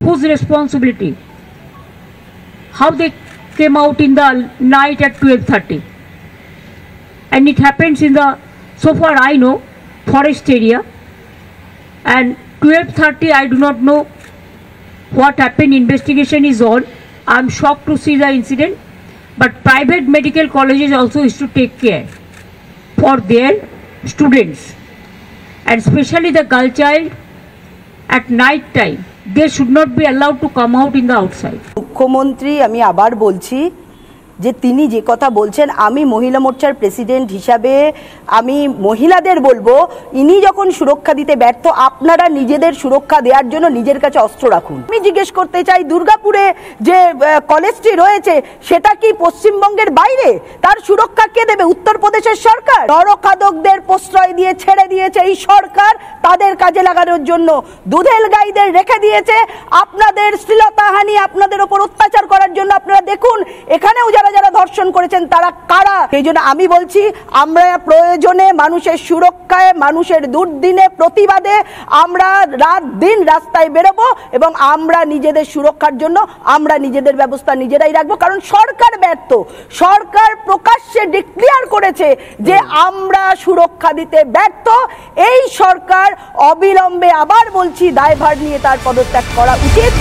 whose responsibility? How they came out in the night at 12:30, and it happens in the, so far I know, forest area, and 12:30 I do not know what happened. Investigation is on. I am shocked to see the incident, but private medical colleges also is to take care for their students, and especially the girl child at night time. They should not be allowed to come out in the outside. মুখ্যমন্ত্রী আমি আবার বলছি যে তিনি যে কথা বলছেন, আমি মহিলা মোর্চার প্রেসিডেন্ট হিসাবে আমি মহিলাদের বলবো, ইনি যখন সুরক্ষা দিতে ব্যর্থ, আপনারা নিজেদের সুরক্ষা দেওয়ার জন্য নিজের কাছে অস্ত্র রাখুন। আমি জিজ্ঞেস করতে চাই, দুর্গাপুরে যে কলেজটি রয়েছে সেটা কি পশ্চিমবঙ্গের বাইরে? তার সুরক্ষা কে দেবে? উত্তরপ্রদেশের সরকার। নরখাদকদের প্রশ্রয় দিয়ে ছেড়ে দিয়েছে এই সরকার তাদের কাজে লাগানোর জন্য। দুধেল গাইদের রেখে দিয়েছে আপনাদের শ্লীলতাহানি, আপনাদের ওপর অত্যাচার করার জন্য। আপনারা দেখুন এখানেও যারা যারা ধর্ষণ করেছেন তারা কারা। সেই জন্য আমি বলছি, আমরা প্রয়োজনে মানুষের সুরক্ষায়, মানুষের দুর্দিনে প্রতিবাদে আমরা রাত দিন রাস্তায় বেরোবো, এবং আমরা নিজেদের সুরক্ষার জন্য আমরা নিজেদের ব্যবস্থা নিজেরাই রাখবো। কারণ সরকার ব্যর্থ। সরকার প্রকাশ্যে ডিক্লেয়ার করেছে যে আমরা সুরক্ষা দিতে ব্যর্থ। এই সরকার অবিলম্বে, আবার বলছি, দায়ভার নিয়ে তার পদত্যাগ করা উচিত।